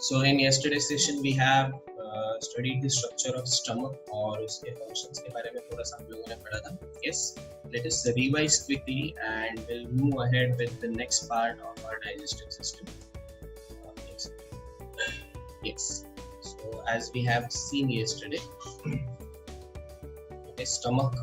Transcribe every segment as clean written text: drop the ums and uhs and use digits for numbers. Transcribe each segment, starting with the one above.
So in yesterday's session we have studied the structure of stomach और उसके functions के बारे में थोड़ा सा हम लोगों ने पढ़ा था. Yes, let us revise quickly and we'll move ahead with the next part of our digestive system. Yes. Yes. So as we have seen yesterday, okay, stomach,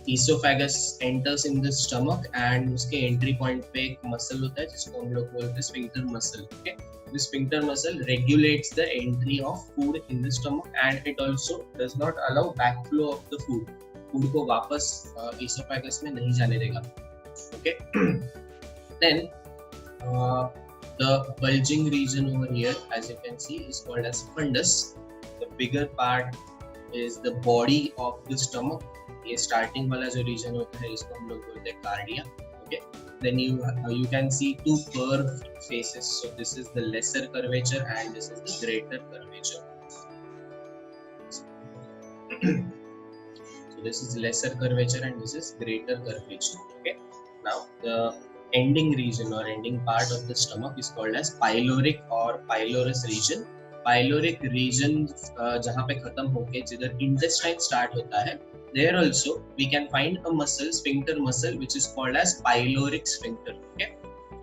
esophagus enters in the stomach and उसके entry point पे एक muscle होता है जिसको हम लोग बोलते हैं sphincter muscle. Okay. The sphincter muscle regulates the entry of food in the stomach and it also does not allow backflow of the food. Food को वापस esophagus में नहीं जाने देगा. Okay. Then the bulging region over here, as you can see, is called as fundus. The bigger part is the body of the stomach. ये starting वाला जो region होता है इसको हम लोग बोलते हैं cardia. Okay. Then you can see two curved faces. So this is the lesser curvature and this is the greater curvature. So this is lesser curvature and this is greater curvature. Okay. Now the ending region or ending part of the stomach is called as pyloric or pylorus region. Pyloric region जहाँ पे खत्म होके जिधर intestine start होता है, there also we can find a muscle, sphincter muscle, which is called as pyloric sphincter. Okay,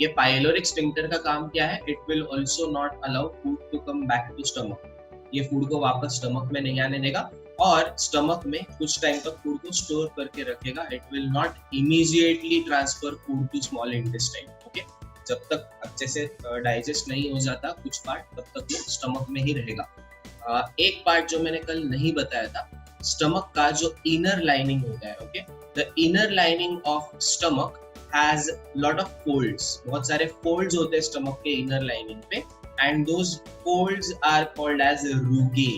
ये pyloric sphincter का काम क्या है? It will also not allow food to come back to stomach. ये food को वापस stomach में नहीं आने देगा और stomach में कुछ टाइम तक food को store करके रखेगा. It will not immediately transfer food to small intestine. Okay, जब तक अच्छे से डाइजेस्ट नहीं हो जाता कुछ पार्ट तब तक वो स्टमक में ही रहेगा. एक पार्ट जो मैंने कल नहीं बताया था, स्टमक का जो इनर लाइनिंग होता है. Okay, the inner lining of stomach has lot of folds. बहुत सारे फोल्ड्स होते हैं स्टमक के इनर लाइनिंग पे and those folds are called as rugae.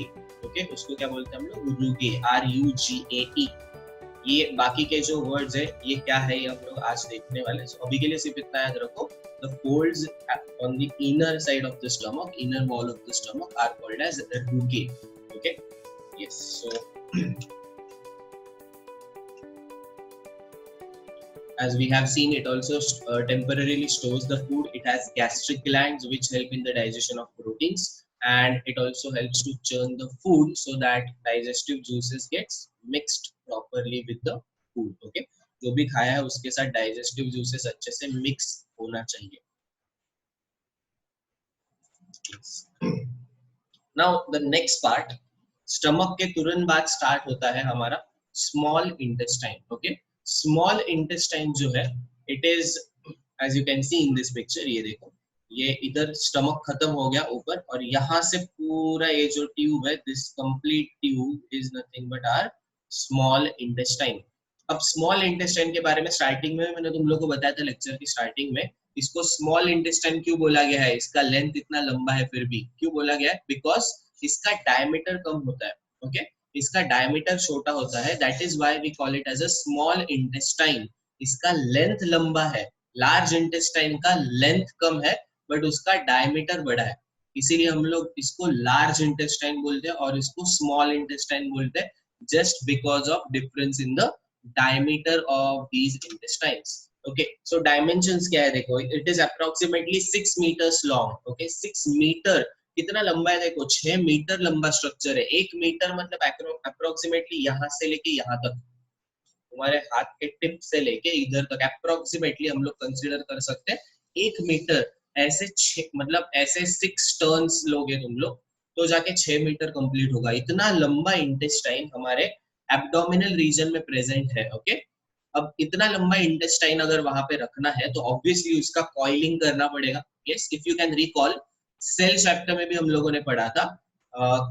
Okay, उसको क्या बोलते हैं हम लोग? रूगे, RUGAE. ये बाकी के जो वर्ड्स है ये क्या है ये हम लोग आज देखने वाले हैं. अभी के लिए सिर्फ इतना याद रखो, the folds on the inner side of the stomach, inner wall of the stomach are called as rugae. Okay, yes. So as we have seen, it also temporarily stores the food. It has gastric glands which help in the digestion of proteins and it also helps to churn the food so that digestive juices gets mixed properly with the food. Okay, जो भी खाया है उसके साथ digestive juices अच्छे से mix होना चाहिए. Now the next part, stomach के तुरंत बाद start होता है हमारा small intestine. Okay, small intestine जो है, it is as you can see in this picture. ये देखो, ये इधर स्टमक खत्म हो गया ऊपर और यहाँ से पूरा ये जो ट्यूब है, this complete tube is nothing but our small intestine. अब स्मॉल इंटेस्टाइन के बारे में स्टार्टिंग में मैंने तुम लोग को बताया था लेक्चर की स्टार्टिंग में. इसको स्मॉल इंटेस्टाइन क्यों बोला गया है? इसका लेंथ इतना लंबा है फिर भी क्यों बोला गया है? बिकॉज इसका डायमीटर कम होता है. ओके, इसका डायमीटर छोटा होता है. That is why we call it as a small intestine. इसका लेंथ लंबा है. लार्ज इंटेस्टाइन का लेंथ कम है बट उसका डायमीटर बड़ा है, इसीलिए हम लोग इसको लार्ज इंटेस्टाइन बोलते हैं और इसको स्मॉल इंटेस्टाइन बोलते हैं, just because of difference in the diameter of these intestines. Okay, so dimensions क्या है देखो, it is approximately 6 meters long. Okay, 6 meter कितना लंबा है देखो, 6 मीटर लंबा स्ट्रक्चर है. 1 मीटर मतलब approximately यहाँ से लेके यहाँ तक, तुम्हारे हाथ के टिप से लेके इधर तक approximately हम लोग कंसीडर कर सकते हैं 1 मीटर. ऐसे मतलब ऐसे 6 टर्न्स लोगे तुम लोग तो जाके 6 मीटर कंप्लीट होगा. इतना लंबा इंटेस्टाइन हमारे एब्डोमिनल रीजन में प्रेजेंट है. ओके, अब इतना लंबा इंटेस्टाइन अगर वहां पे रखना है तो ऑब्वियसली उसका कॉइलिंग करना पड़ेगा. Yes, if you can recall, cell chapter में भी हम लोगों ने पढ़ा था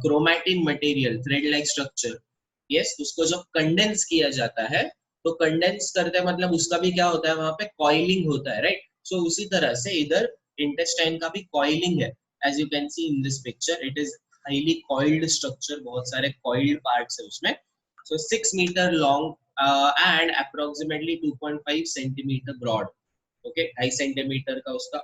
chromatin material, thread like structure. Yes, उसको जब कंडेंस किया जाता है तो कंडेंस करते हैं मतलब उसका भी क्या होता है, वहां पे कॉइलिंग होता है. राइट, सो उसी तरह से इधर इंटेस्टाइन का भी कॉइलिंग है. As you can see in this picture, it is highly coiled structure. बहुत सारे coiled parts है उसमें. So 6 meter long and approximately 2.5 centimeter broad. Okay, 2.5 centimeter का उसका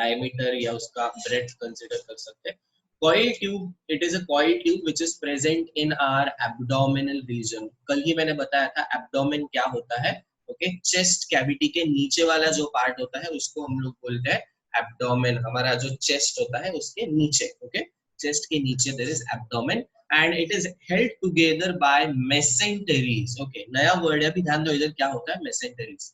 diameter या उसका breadth consider कर सकते हैं. Coil tube, it is a coil tube which is present in our abdominal region. कल ही मैंने बताया था abdomen क्या होता है. Okay, chest cavity के नीचे वाला जो part होता है उसको हम लोग बोलते हैं एब्डोमेन, हमारा जो चेस्ट होता है उसके नीचे, ओके, चेस्ट के नीचे there is abdomen and it is held together by mesenteries. Okay, नया वर्ड है, अभी ध्यान दो इधर क्या होता है, मेसेंटेरीज।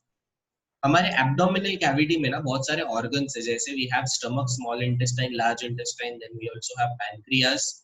हमारे एब्डोमिनल कैविटी में ना बहुत सारे ऑर्गन्स है, जैसे we have stomach, small intestine, large intestine, then we also have pancreas.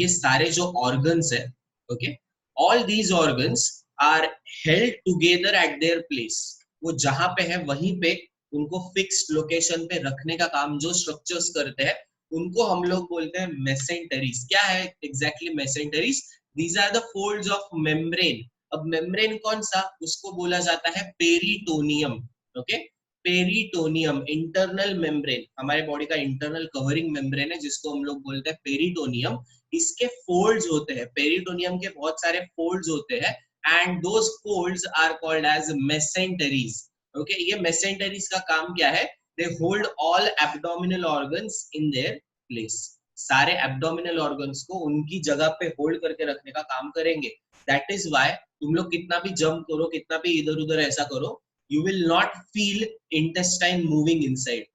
ये सारे जो ऑर्गन्स है, okay, all these organs are held together at their place. वो जहां पे है वहीं पे उनको फिक्स्ड लोकेशन पे रखने का काम जो स्ट्रक्चर्स करते हैं उनको हम लोग बोलते हैं मेसेंटेरीज। क्या है exactly mesenteries? These are the folds of membrane. अब मेम्ब्रेन कौन सा? उसको बोला जाता है peritoneum. Okay, peritoneum, internal membrane, हमारे बॉडी का इंटरनल कवरिंग मेम्ब्रेन है जिसको हम लोग बोलते हैं पेरिटोनियम। इसके फोल्ड्स होते हैं, पेरिटोनियम के बहुत सारे फोल्ड्स होते हैं and those folds are called as mesenteries. Okay, ये मेसेंटेरीज का काम क्या है? They hold all abdominal organs in their place. सारे एब्डोमिनल ऑर्गन्स को उनकी जगह पे होल्ड करके रखने का काम करेंगे। दैट इज व्हाई तुम लोग कितना भी जंप करो, कितना भी इधर उधर ऐसा करो, you will not feel intestine moving inside.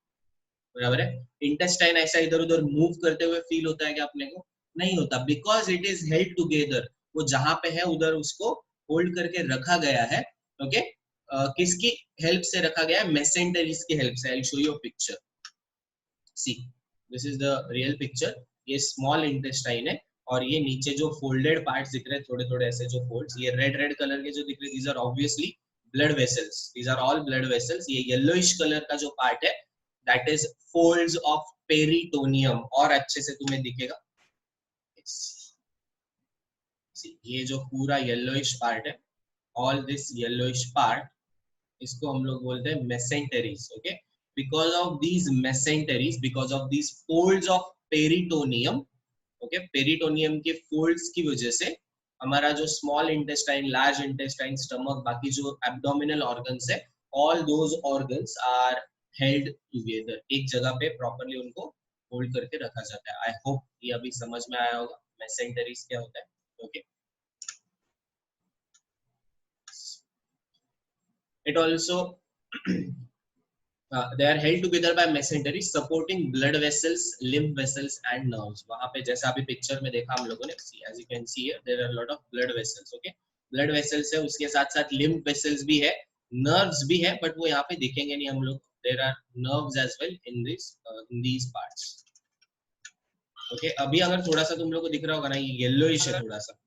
बराबर है? इंटेस्टाइन ऐसा इधर उधर मूव करते हुए फील होता है क्या अपने को? नहीं होता, because it is held together. वो जहां पे है उधर उसको होल्ड करके रखा गया है। ओके, किसकी हेल्प से रखा गया है? मेसेंटेरीज की हेल्प से। I will show you a picture. See, this is the real picture. ये स्मॉल इंटेस्टाइन है और ये नीचे जो फोल्डेड पार्ट्स दिख रहे हैं, थोड़े थोड़े ऐसे जो फोल्ड्स, ये रेड रेड कलर के जो दिख रहे हैं, these are obviously blood vessels. These are all blood vessels. ये येलोइश कलर का जो पार्ट है that is folds of peritoneum. और अच्छे से तुम्हें दिखेगा, ये जो पूरा येलोइश पार्ट है, ऑल दिस येलोइश पार्ट, इसको हम लोग बोलते हैं mesenteries. Okay, because of these mesenteries, because of these folds of peritoneum, okay, peritoneum के फोल्ड्स की वजह से हमारा जो small intestine, large intestine, stomach, बाकी जो एब्डोमिनल ऑर्गन्स है, all those organs are held together. एक जगह पे प्रॉपर्ली उनको होल्ड करके रखा जाता है। आई होप ये अभी समझ में आया होगा मेसेंटेरीज क्या होता है। Okay, it also they are held together by mesentery supporting blood vessels, lymph vessels and nerves। वहां पे जैसा अभी पिक्चर में देखा हम लोगों ने, as you can see here there are a lot of blood vessels। okay, blood vessels है, उसके साथ साथ lymph vessels भी है, nerves भी है, but वो यहाँ पे दिखेंगे नहीं हम लोग। there are nerves as well in this in these parts। okay, अभी अगर थोड़ा सा तुम लोग को दिख रहा होगा ना, ये येलोइश है थोड़ा सा।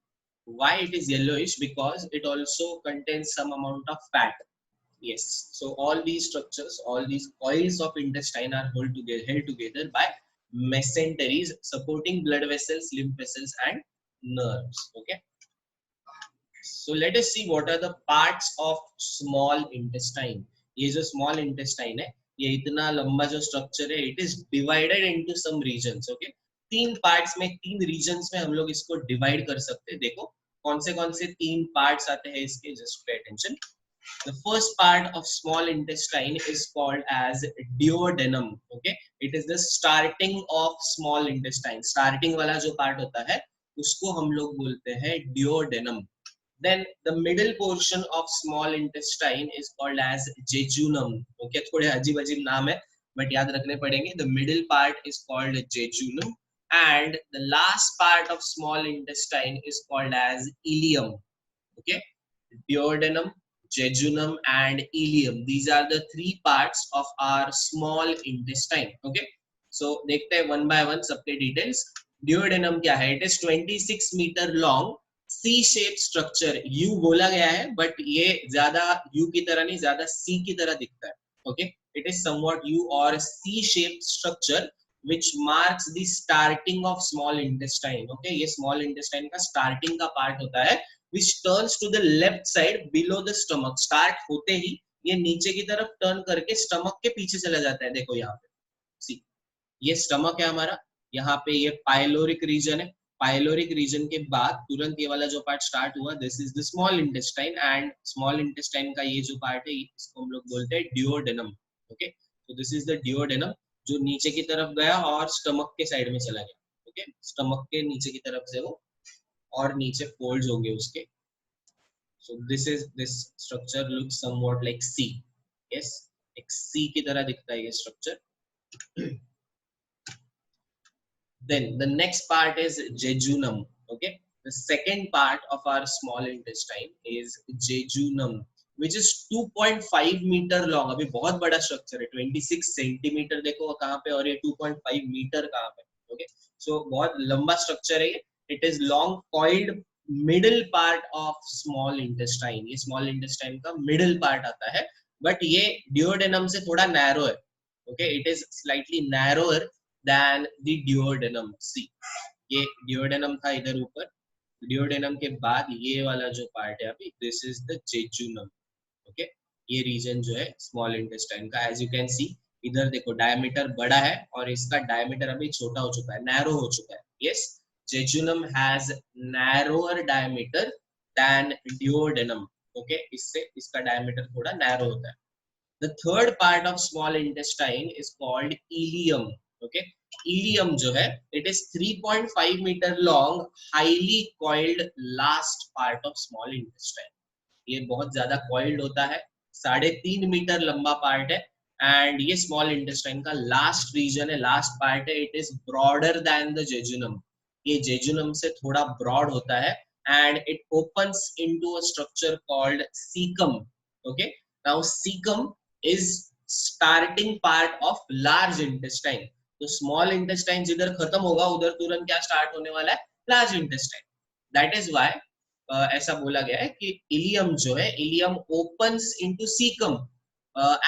why it is yellowish? Because it also contains some amount of fat। Yes, so all these structures, all these coils of intestine are held together by mesenteries supporting blood vessels, lymph vessels and nerves। okay, so let us see what are the parts of small intestine। ये जो small intestine है, ये इतना लंबा जो structure है, it is divided into some regions। okay, तीन parts में, तीन regions में हम लोग इसको divide कर सकते हैं। देखो कौन से तीन parts आते हैं इसके, just pay attention। The first part of small intestine is called as duodenum। okay, it is the starting of small intestine। starting वाला जो part होता है उसको हम लोग बोलते हैं duodenum। then the middle portion of small intestine is called as jejunum। okay, थोड़े अजीब अजीब नाम है but याद रखने पड़ेंगे। the middle part is called jejunum and the last part of small intestine is called as ileum। okay, duodenum, jejunum and ileum, these are the three parts of our small intestine। okay, so देखते हैं one by one सबके details। duodenum क्या है? it is 26 meter long C shaped structure। U बोला गया है but ये ज्यादा U की तरह नहीं, ज्यादा C की तरह दिखता है। okay, it is somewhat U or C shaped structure which marks the starting of small intestine। okay, ये small intestine का starting का part होता है which turns to the left side below the stomach। start होते ही ये नीचे की तरफ टर्न करके स्टमक के पीछे चला जाता है। देखो यहाँ पे, सी, ये स्टमक है हमारा, यहाँ पे ये पाइलोरिक रीजन है। पाइलोरिक रीजन के बाद तुरंत ये वाला जो पार्ट स्टार्ट हुआ, this is the small intestine and small intestine का ये जो पार्ट है इसको हम लोग बोलते हैं डिओडेनम। ओके, तो दिस इज द डिओडेनम जो नीचे की तरफ गया और स्टमक के साइड में चला गया। ओके, स्टमक के नीचे की तरफ से वो और नीचे फोल्ड्स होंगे उसके। so this structure looks somewhat like C। yes, एक सी की तरह दिखता है ये structure. Then the next part is jejunum. Okay, the second part of our small intestine is jejunum, which is 2.5 meter long. अभी बहुत बड़ा स्ट्रक्चर है. 26 सेंटीमीटर देखो कहाँ पे, और ये 2.5 मीटर कहाँ पे. ओके, सो बहुत लंबा स्ट्रक्चर है ये. It is long coiled middle part of small intestine. ये स्मॉल इंटेस्टाइन का मिडिल पार्ट आता है, बट ये डिओडेनम से थोड़ा नैरो है. Okay, it is slightly narrower than the duodenum. See, ये duodenum था इधर ऊपर. duodenum के बाद ये वाला जो पार्ट है अभी, this is the jejunum. Okay, ये रीजन जो है स्मॉल इंटेस्टाइन का. एज यू कैन सी इधर देखो डायमीटर बड़ा है और इसका डायमीटर अभी छोटा हो चुका है, नैरो हो चुका है. Yes, jejunum has narrower diameter than duodenum. Okay, इससे इसका डायमीटर थोड़ा नैरो होता है. The third part of small intestine is called ileum. Okay, ileum जो है, it is 3.5 meter long, highly coiled last part of small intestine. ये बहुत ज्यादा coiled होता है, 3.5 मीटर लंबा पार्ट है. एंड ये स्मॉल इंटेस्टाइन का लास्ट रीजन है, लास्ट पार्ट है. It is broader then the jejunum. ये जेजुनम से थोड़ा ब्रॉड होता है. And it opens into a structure called caecum. Okay, now caecum is starting part of large intestine. तो small intestine जिधर खत्म होगा उधर तुरंत क्या स्टार्ट होने वाला है, large intestine. That is why ऐसा बोला गया है कि इलियम जो है, ileum opens into cecum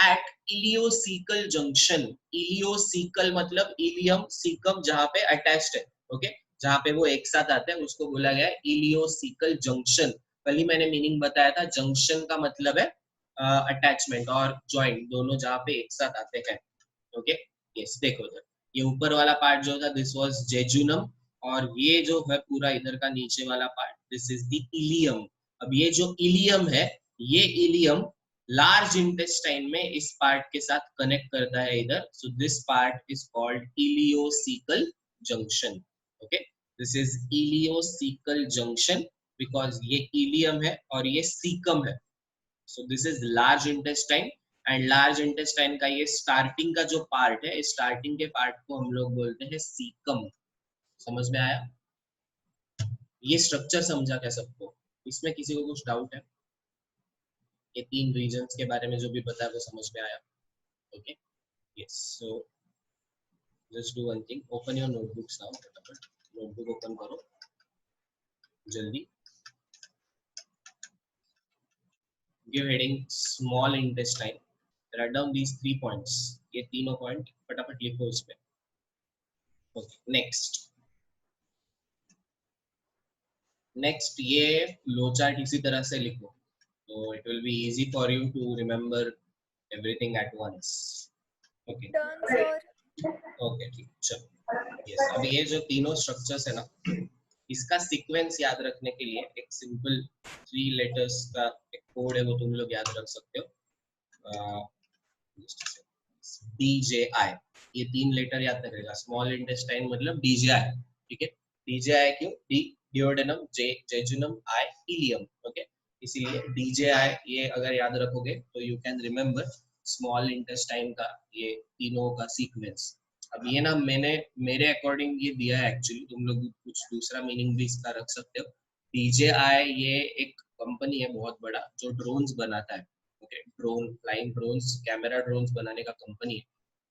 at ileocecal junction. Ileocecal मतलब इलियम सीकम जहां पे अटैच्ड है. ओके, जहां पे वो एक साथ आते हैं उसको बोला गया है इलियोसिकल जंक्शन. कल ही मैंने मीनिंग बताया था, जंक्शन का मतलब है अटैचमेंट और ज्वाइंट दोनों जहाँ पे एक साथ आते हैं. ओके, यस, देखो इधर ये ऊपर वाला पार्ट जो था, दिस वाज जेजुनम. और ये जो है पूरा इधर का नीचे वाला part, this is the ilium. अब ये जो इलियम है, ये इलियम लार्ज इंटेस्टाइन में इस पार्ट के साथ कनेक्ट करता है इधर. So this part is called ileocaecal junction. Okay, this is ileocaecal junction because ये इलियम है और ये सीकम है. So this is large intestine. And large intestine का ये स्टार्टिंग का जो पार्ट है, स्टार्टिंग के पार्ट को हम लोग बोलते हैं सीकम. समझ में आया? ये स्ट्रक्चर समझा क्या सबको? इसमें किसी को कुछ डाउट है? ये तीन रीजन्स के बारे में जो भी पता है वो समझ में आया? Okay, yes. So just do one thing, open your notebooks now. फटाफट नोटबुक ओपन करो जल्दी. Give heading small intestine. Write down these 3 points. ये तीनों पॉइंट फटाफट लिखो इस पे. ओके, नेक्स्ट ये लो चार्ट इसी तरह से लिखो, तो it will be easy for you to remember everything at once. Okay, done sir. Okay, ठीक, चलो. यस, अब ये जो तीनों स्ट्रक्चर्स है ना, इसका सीक्वेंस याद रखने के लिए एक सिंपल 3 लेटर्स का एक कोड है, वो तुम लोग याद रख सकते हो. DJI, ये 3 लेटर याद रखेगा. स्मॉल इंटेस्टाइन मतलब DJI. ठीक है, DJI क्यों? डी डिओडेनम, जे जेजुनम, आई इलियम. ओके, इसीलिए DJI ये अगर याद रखोगे तो you can remember small intestine का ये तीनों का सीक्वेंस. अब ये ना मैंने मेरे अकॉर्डिंग ये दिया है, एक्चुअली तुम लोग कुछ दूसरा मीनिंग भी इसका रख सकते हो. DJI ये एक कंपनी है बहुत बड़ा जो ड्रोन्स बनाता है. Okay, drone, flying drones, camera drones बनाने का कंपनी है.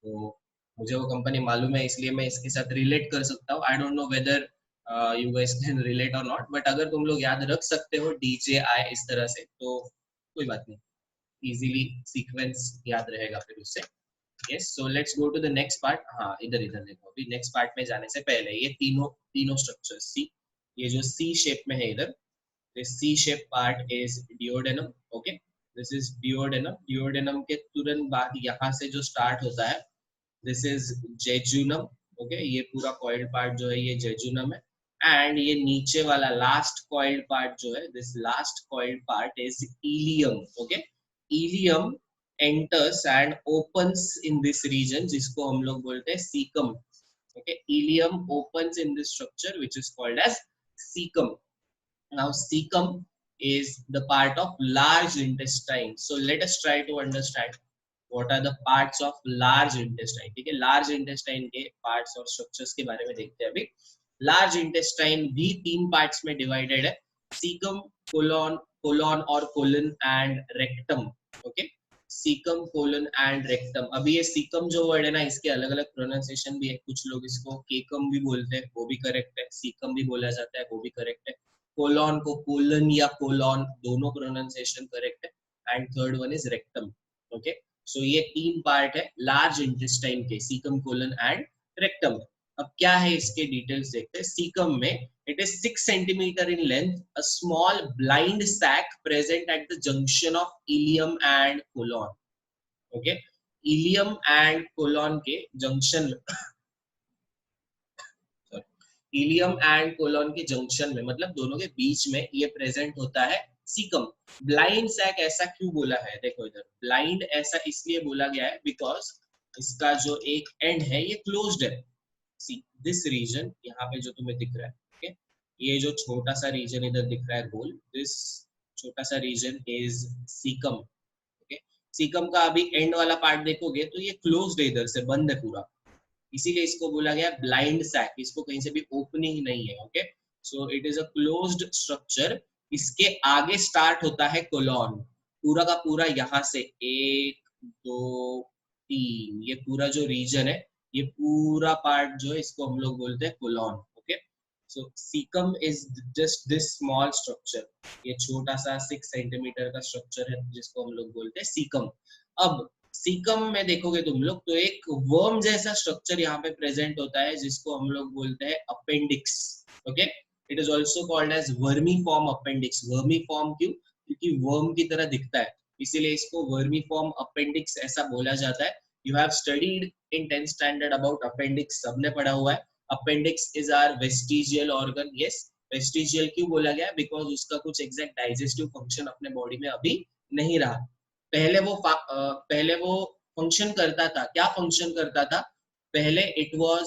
तो मुझे वो कंपनी मालूम है, इसलिए मैं इसके साथ रिलेट कर सकता हूँ. I don't know whether you guys can relate और नॉट, बट अगर तुम लोग याद रख सकते हो DJI इस तरह से तो कोई बात नहीं, इजीली सीक्वेंस याद रहेगा फिर उससे. Yes, so let's go to the next part. हाँ, इधर इधर देखो. अभी नेक्स्ट पार्ट में जाने से पहले ये तीनों तीनों स्ट्रक्चर सी, ये जो सी शेप में है इधर, this C shape part is duodenum. Okay, this is duodenum. duodenum के तुरंत बाद यहाँ से जो स्टार्ट होता है, this is jejunum. Okay, ये पूरा coiled part जो है ये jejunum है. एंड ये नीचे वाला लास्ट coiled part जो है, this last coiled part is ileum. Okay, ileum enters and opens in this region जिसको हम लोग बोलते हैं cecum. Okay, ileum opens in this structure which is called as cecum. Now cecum is the part of large intestine. So let us try to understand. What are the parts of large intestine, ठीक है। Large intestine के parts और structures के बारे में देखते हैं अभी। लार्ज इंटेस्टाइन भी 3 पार्ट्स में डिवाइडेड है, सीकम, कोलन, कोलन और colon and rectum, okay. Caecum, colon and rectum. अभी ये सीकम जो वर्ड है ना, इसके अलग अलग प्रोनाउंसिएशन भी है, कुछ लोग इसको केकम भी बोलते हैं, वो भी करेक्ट है, सीकम भी बोला जाता है, वो भी करेक्ट है। कोलन को कोलन या कोलॉन, दोनों प्रोनाउंसिएशन करेक्ट है। And third one is rectum, okay. So ये 3 पार्ट है लार्ज इंटेस्टाइन के, सीकम, कोलन एंड रेक्टम। अब क्या है इसके डिटेल्स देखते हैं। सीकम में it is 6 centimeter in length, a small blind sac present at the junction of ileum and colon, okay। ileum and colon के junction में इलियम एंड कोलन के जंक्शन में, मतलब दोनों के बीच में ये प्रेजेंट होता है सीकम। ब्लाइंड सैक ऐसा क्यों बोला है, देखो इधर ब्लाइंड ऐसा इसलिए बोला गया है बिकॉज इसका जो एक एंड है ये क्लोज्ड है। सी दिस रीजन यहाँ पे जो तुम्हें दिख रहा है, ओके, ये जो छोटा सा रीजन इधर दिख रहा है गोल, दिस छोटा सा region is caecum, okay. Caecum का अभी एंड वाला पार्ट देखोगे तो ये क्लोज्ड है, इधर से बंद है पूरा, इसीलिए इसको बोला गया ब्लाइंड सैक, इसको कहीं से भी ओपनिंग नहीं है, okay. So it is a closed structure. इसके आगे स्टार्ट होता है कोलॉन, पूरा का पूरा यहाँ से 1 2 3, ये पूरा जो रीजन है, ये पूरा पार्ट जो है इसको हम लोग बोलते हैं colon, okay. So caecum is just this small structure, ये छोटा सा 6 सेंटीमीटर का स्ट्रक्चर है जिसको हम लोग बोलते हैं सीकम। अब सीकम में देखोगे तुम लोग तो एक वर्म जैसा स्ट्रक्चर यहाँ पे प्रेजेंट होता है जिसको हम लोग बोलते हैं appendix, okay. It is also called as vermiform appendix. Vermiform क्यों, क्योंकि वर्म की तरह दिखता है, इसीलिए इसको वर्मी फॉर्म अपेंडिक्स ऐसा बोला जाता है। You have studied in 10th standard about appendix, सबने पढ़ा हुआ है। Appendix is our vestigial organ, yes. Vestigial क्यों बोला गया, बिकॉज उसका कुछ एग्जैक्ट डाइजेस्टिव फंक्शन अपने बॉडी में अभी नहीं रहा। पहले वो फंक्शन करता था, क्या फंक्शन करता था पहले, इट वाज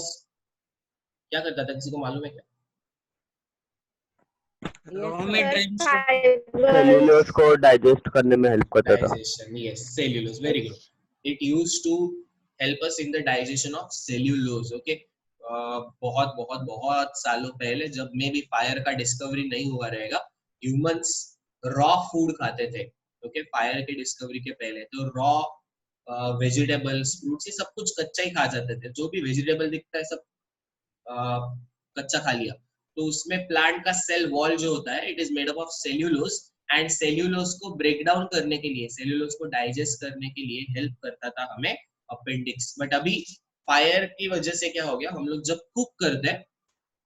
क्या करता था, किसी को मालूम है क्या? सेल्यूलोज को डाइजेस्ट करने में हेल्प करता था। Digestion, yes, cellulose, very good. It used to help us in the digestion of cellulose, okay. बहुत बहुत बहुत सालों पहले, जब में भी फायर का डिस्कवरी नहीं हुआ रहेगा, ह्यूमंस रॉ फूड खाते थे, ओके। फायर की डिस्कवरी के पहले तो रॉ वेजिटेबल्स, फ्रूट्स, ये सब कुछ कच्चा ही खा जाते थे, जो भी वेजिटेबल दिखता है सब कच्चा खा लिया। तो उसमें प्लांट का सेल वॉल जो होता है, it is made up of cellulose, and cellulose को ब्रेक डाउन करने के लिए, सेल्यूलोज को डाइजेस्ट करने के लिए हेल्प करता था हमें अपेंडिक्स। बट अभी फायर की वजह से क्या हो गया, हम लोग जब कुक करते हैं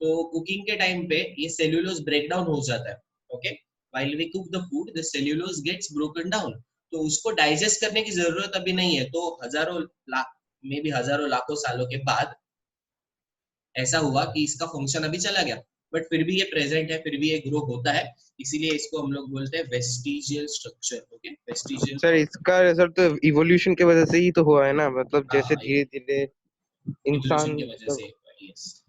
तो कुकिंग के टाइम पे ये सेल्यूलोज ब्रेक डाउन हो जाता है, okay. While we cook the food the cellulose gets broken down, तो उसको डाइजेस्ट करने की जरूरत अभी नहीं है। तो हजारों लाख, मे बी हजारों लाखों सालों के बाद ऐसा हुआ कि इसका फंक्शन अभी चला गया, बट फिर भी ये प्रेजेंट है, फिर भी ये ग्रो होता है, इसीलिए इसको हम लोग बोलते हैं vestigial structure, okay. Vestigial sir इसका रिजल्ट तो इवोल्यूशन की वजह से ही तो हुआ है ना, मतलब जैसे हाँ, धीरे धीरे इंसान इवोल्यूशन की वजह से, yes.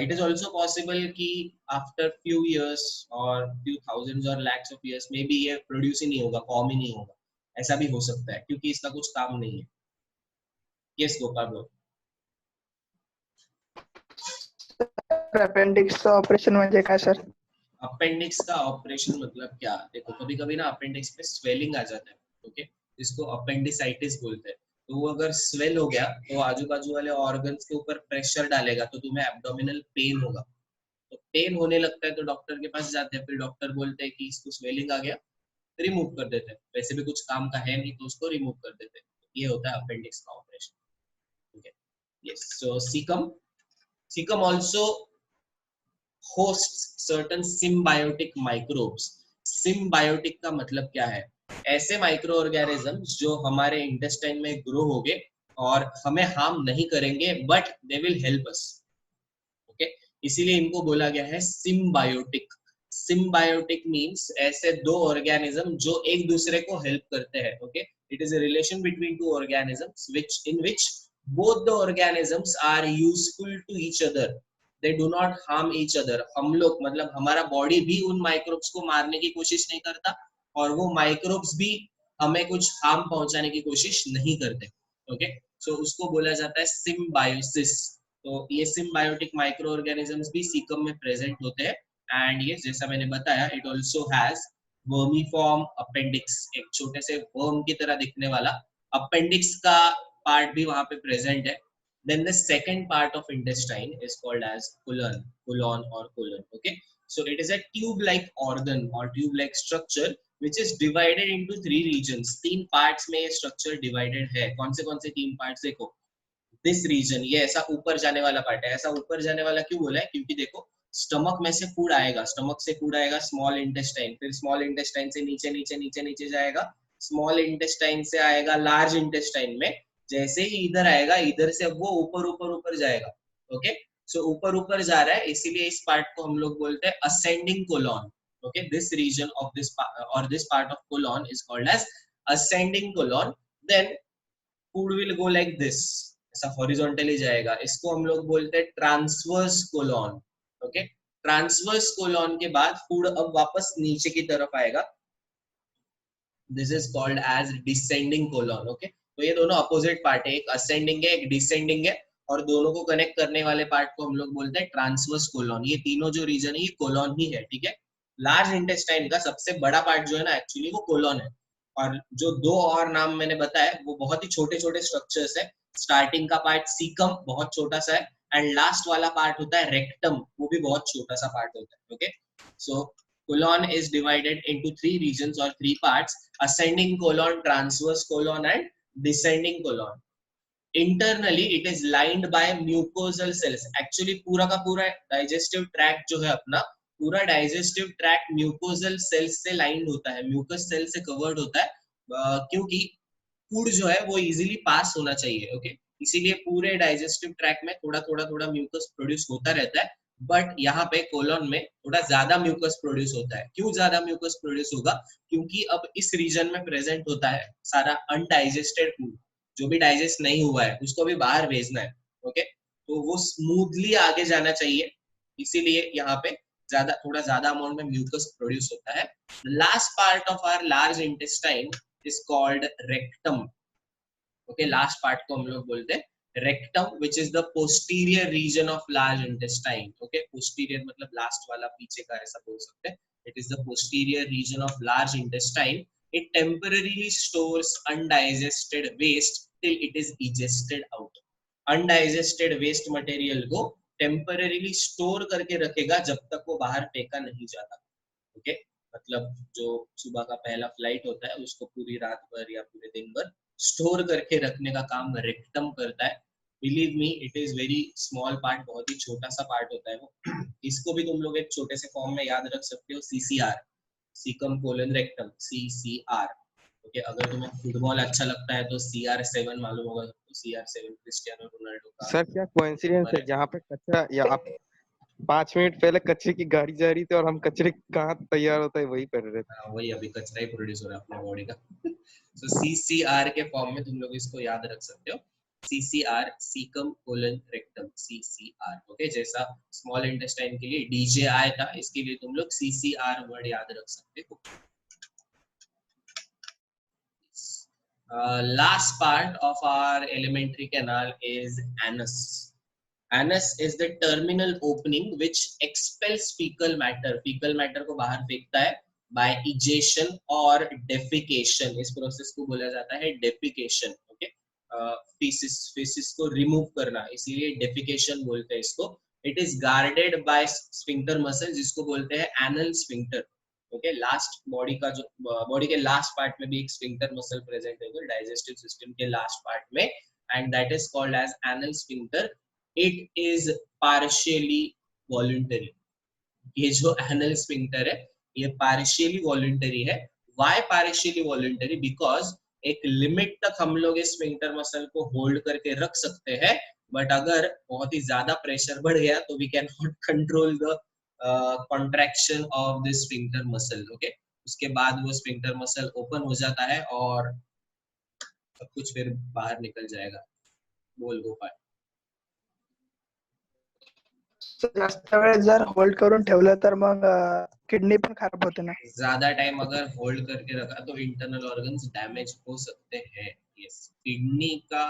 It is also possible कि आफ्टर फ्यू इयर्स और फ्यू थाउजेंड्स और लैक्स ऑफ इयर्स में भी ये प्रोड्यूस ही नहीं होगा, फॉर्म ही नहीं होगा, ऐसा भी हो सकता है, क्योंकि इसका कुछ काम नहीं है। यस गोपाल बोल। अपेंडिक्स ऑपरेशन म्हणजे काय सर? अपेंडिक्स का ऑपरेशन मतलब क्या, देखो कभी कभी ना अपेंडिक्स में स्वेलिंग आ जाता है, ओके, जिसको अपेंडिसाइटिस बोलते हैं। तो वो अगर स्वेल हो गया तो आजू बाजू वाले ऑर्गन्स के ऊपर प्रेशर डालेगा, तो तुम्हें एब्डोमिनल पेन होगा। तो पेन होने लगता है तो डॉक्टर के पास जाते हैं, फिर डॉक्टर बोलते हैं कि इसको स्वेलिंग आ गया, रिमूव कर देते हैं, वैसे भी कुछ काम का है नहीं तो उसको रिमूव कर देते हैं। ये होता है अपेंडिक्स का ऑपरेशन, ठीक है। Yes, so caecum also hosts certain symbiotic microbes। symbiotic का मतलब क्या है, ऐसे माइक्रो ऑर्गेनिजम्स जो हमारे इंटेस्टाइन में ग्रो होंगे और हमें हार्म नहीं करेंगे, but they will help us, okay. इसीलिए इनको बोला गया है सिम्बायोटिक। सिम्बायोटिक मींस ऐसे दो ऑर्गेनिज्म जो एक दूसरे को हेल्प करते हैं, okay. It is a relation between two organisms which in which both the organisms are useful to each other, they do not harm each other. हम लोग मतलब हमारा बॉडी भी उन माइक्रोब्स को मारने की कोशिश नहीं करता, और वो माइक्रोब्स भी हमें कुछ हार्म पहुंचाने की कोशिश नहीं करते। ओके, सो उसको बोला जाता है सिम्बायोसिस। तो ये सिम्बायोटिक माइक्रो ऑर्गेनिजम्स भी सीकम में प्रेजेंट होते हैं। एंड ये जैसा मैंने बताया, it also has vermiform appendix, एक छोटे से वर्म की तरह दिखने वाला अपेंडिक्स का पार्ट भी वहां पे प्रेजेंट है। Then the second part of intestine is called as colon or colon. Okay, so it is a tube-like organ or tube-like structure which is divided into three regions. तीन parts में ये structure divided है। कौन से तीन parts देखो? This reason, ये ऐसा ऊपर जाने वाला पार्ट है। ऐसा ऊपर जाने वाला क्यों बोला है? क्योंकि देखो, स्टमक में से फूड आएगा, स्टमक से फूड आएगा स्मॉल इंटेस्टाइन, फिर स्मॉल इंटेस्टाइन से नीचे नीचे नीचे नीचे जाएगा, स्मॉल इंटेस्टाइन से आएगा लार्ज इंटेस्टाइन में। जैसे ही इधर आएगा, इधर से वो ऊपर ऊपर ऊपर जाएगा। ओके, सो ऊपर ऊपर जा रहा है, इसीलिए इस पार्ट को हम लोग बोलते हैं ascending colon. Okay, this region of this और this part of colon is called as ascending colon. Then food will go like this, ऐसा हॉरिजॉन्टली जाएगा। इसको हम लोग बोलते हैं transverse colon. Okay, transverse colon के बाद फूड अब वापस नीचे की तरफ आएगा। This is called as descending colon. Okay, तो ये दोनों अपोजिट पार्ट है, एक असेंडिंग है, एक डिसेंडिंग है, और दोनों को कनेक्ट करने वाले पार्ट को हम लोग बोलते हैं ट्रांसवर्स कोलॉन। ये तीनों जो रीजन है ये कोलॉन ही है। ठीक है, लार्ज इंटेस्टाइन का सबसे बड़ा पार्ट जो है ना, एक्चुअली वो कोलॉन है। और जो दो और नाम मैंने बताया वो बहुत ही छोटे छोटे स्ट्रक्चर्स है। स्टार्टिंग का पार्ट सीकम बहुत छोटा सा है, एंड लास्ट वाला पार्ट होता है रेक्टम, वो भी बहुत छोटा सा पार्ट होता है। Okay, so colon is divided into three regions or three parts: ascending colon, transverse colon and descending colon. Internally it is lined by mucosal cells. Actually पूरा का पूरा digestive tract जो है अपना, पूरा digestive tract mucosal cells से lined होता है, mucus cell से covered होता है, क्योंकि फूड जो है वो इजीली पास होना चाहिए। ओके, इसीलिए पूरे डाइजेस्टिव ट्रैक में थोड़ा थोड़ा थोड़ा म्यूकस प्रोड्यूस होता रहता है। बट यहाँ पे कोलन में थोड़ा ज्यादा म्यूकस प्रोड्यूस होता है। क्यों ज्यादा म्यूकस प्रोड्यूस होगा? क्योंकि अब इस रीजन में प्रेजेंट होता है सारा अनडाइजेस्टेड फूड, जो भी डाइजेस्ट नहीं हुआ है उसको भी बाहर भेजना है। ओके, तो वो स्मूथली आगे जाना चाहिए, इसीलिए यहाँ पे थोड़ा ज्यादा अमाउंट में म्यूकस प्रोड्यूस होता है। Last part of our large intestine is called rectum. Okay, last part को हम लोग बोलते हैं rectum, which is the posterior region of large intestine. Okay, posterior मतलब last वाला पीछे का, ऐसा बोल सकते हैं। It is the posterior region of large intestine. It temporarily stores undigested waste till it is digested out. Undigested waste material को temporarily store करके रखेगा जब तक वो बाहर फेंका नहीं जाता। ओके, मतलब जो सुबह का पहला फ्लाइट होता है उसको पूरी रात भर या पूरे दिन भर स्टोर करके रखने का काम रेक्टम करता है। Believe me, it is very small part, बहुत ही छोटा सा पार्ट होता है वो। इसको भी तुम लोग एक छोटे से फॉर्म में याद रख सकते हो, CCR, caecum colon rectum, CCR. Okay, अगर तुम्हें फुटबॉल अच्छा लगता है तो CR7 मालूम होगा, CR7 क्रिस्टियानो रोनाल्डो का सर क्या कोइंसिडेंस नंबर है, है। जहाँ पे कचरा या आप 5 मिनट पहले कचरे की गाड़ी जा रही थी और हम कचरे कहाँ तैयार होता है वही कर रहे थे। वही अभी कचरा ही प्रोड्यूस हो रहा है अपने बॉडी का। तो CCR के फॉर्म में तुम लोग इसको याद रख सकते हो, CCR, caecum colon rectum, CCR। Okay, जैसा स्मॉल इंटेस्टाइन के लिए DJI था, इसके लिए तुम लोग CCR वर्ड याद रख सकते हो। Last part of our alimentary canal is anus. Anus is the terminal opening which expels fecal matter. Fecal matter को बाहर फेंकता है by ejection और defecation. इस प्रोसेस को बोला जाता है defecation. Okay, feces को remove करना, इसीलिए defecation बोलते हैं इसको। It is guarded by sphincter muscle, जिसको बोलते हैं anal sphincter. Okay, last body का जो बॉडी के लास्ट पार्ट में भी एक स्फिंक्टर मसल प्रेजेंट है डाइजेस्टिव सिस्टम के लास्ट पार्ट में, and that is called as anal sphincter. It is partially voluntary. ये जो एनल स्फिंक्टर है ये पार्शियली वॉलंटरी है। Why partially voluntary? बिकॉज एक लिमिट तक हम लोग इस स्फिंक्टर मसल को होल्ड करके रख सकते हैं, बट अगर बहुत ही ज्यादा प्रेशर बढ़ गया तो we can not control the contraction of this sphincter muscle. Okay, उसके बाद वो स्फिंक्टर मसल ओपन हो जाता है और सब कुछ फिर बाहर निकल जाएगा। बोल गोपाल। जास्त वेळ जर होल्ड करून ठेवलं तर मग किडनी पण खराब होते ना. ज्यादा टाइम अगर होल्ड करके रखा तो इंटरनल ऑर्गन्स डैमेज हो सकते हैं. यस, किडनी का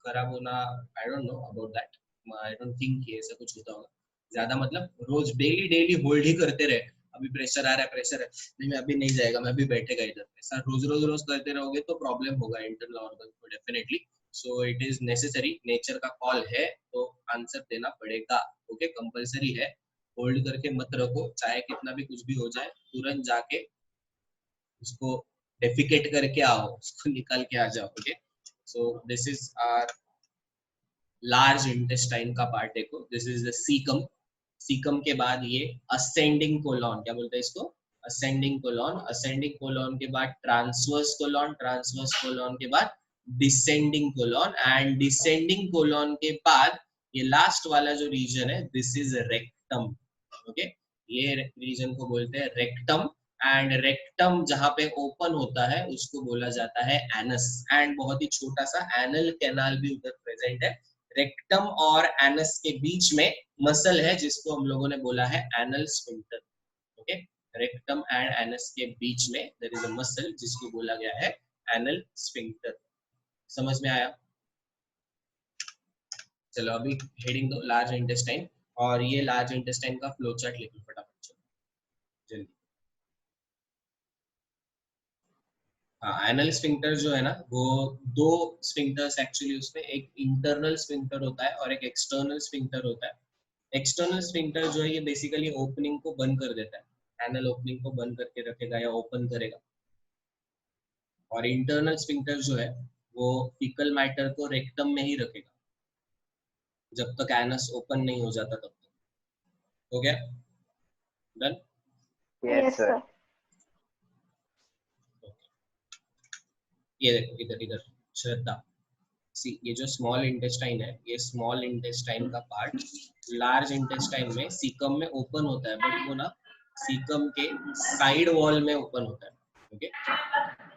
खराब होना, I don't know about that. I don't think कि ऐसा कुछ होता होगा. ज्यादा मतलब रोज डेली डेली होल्ड ही करते रहे, अभी प्रेशर आ रहा है, प्रेशर है, नहीं मैं अभी नहीं जाएगा, मैं अभी बैठेगा इधर, ऐसा रोज रोज रोज करते रहोगे तो प्रॉब्लम होगा इंटरनल ऑर्गन को definitely. So it is necessary, nature का कॉल है तो आंसर देना पड़ेगा. ओके, कंपलसरी है. होल्ड करके मत रखो, चाहे कितना भी कुछ भी हो जाए, तुरंत जाके उसको डेफिकेट करके आओ, उसको निकाल के आ जाओ. Okay, so this is our large intestine का पार्ट. देखो, this is the caecum. Caecum के बाद ये असेंडिंग कोलॉन, क्या बोलते हैं इसको, असेंडिंग कोलॉन. असेंडिंग कोलॉन के बाद ट्रांसवर्स कोलॉन. ट्रांसवर्स कोलॉन के बाद descending colon. And descending colon के बाद ये लास्ट वाला जो रीजन है, दिस इज रेक्टम. ओके, ये रीजन को बोलते हैं रेक्टम. एंड रेक्टम जहां पे ओपन होता है उसको बोला जाता है एनस. एंड बहुत ही छोटा सा एनल कैनाल भी उधर प्रेजेंट है. रेक्टम और एनस के बीच में मसल है जिसको हम लोगों ने बोला है anal sphincter. Okay, rectum and anus के बीच में देयर इज अ मसल जिसको बोला गया है एनल स्फिंक्टर. समझ में आया? चलो अभी हेडिंग दो लार्ज इंटेस्टाइन, और ये लार्ज इंटेस्टाइन का फ्लो चार्ट लिखो फटाफट. चलो जल्दी. हाँ, एनल स्फिंक्टर जो है ना, वो दो स्फिंक्टर्स एक्चुअली उसमें, एक इंटरनल स्फिंक्टर होता है और एक एक्सटर्नल स्फिंक्टर होता है. एक्सटर्नल स्फिंक्टर जो है ये बेसिकली ओपनिंग को बंद कर देता है, एनल ओपनिंग को बंद करके रखेगा या ओपन करेगा. और इंटरनल स्फिंक्टर जो है वो फीकल मैटर को रेक्टम में ही रखेगा जब तक एनस ओपन नहीं हो जाता तब तक. हो गया? डन? Yes, sir. ये देखो इधर इधर श्रद्धा, सी ये जो स्मॉल इंटेस्टाइन है, ये स्मॉल इंटेस्टाइन का पार्ट लार्ज इंटेस्टाइन में सीकम में ओपन होता है, बट वो ना सीकम के साइड वॉल में ओपन होता है. ओके,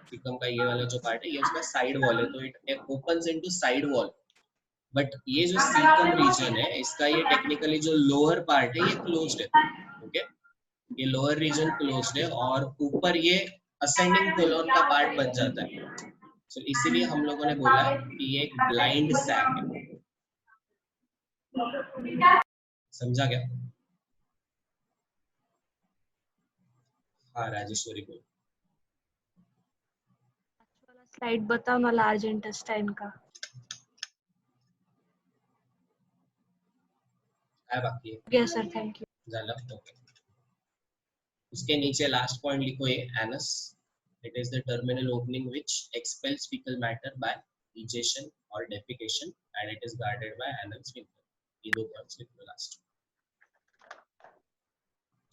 सीकम का ये वाला जो पार्ट है ये उसका साइड वॉल है, तो it opens into side wall. But ये जो सीकम रीजन है इसका, ये टेक्निकली जो लोअर पार्ट है ये क्लोज्ड है. ओके, ये लोअर रीजन क्लोज्ड है और ऊपर ये असेंडिंग कोलॉन का पार्ट बन जाता है. तो इसीलिए हम लोगों ने बोला कि ये एक ब्लाइंड सैक है. समझा क्या? हाँ राजेश्वरी बोल. स्लाइड बताओ ना लार्ज इंटेस्टाइन का. काय बाकी है? Yes sir, thank you. झालं. ओके, उसके नीचे लास्ट पॉइंट लिखो ये anus. It is the terminal opening which expels faecal matter by egestion और defecation and it is guarded by anal sphincter. ये दो पॉइंट्स लिखो लास्ट.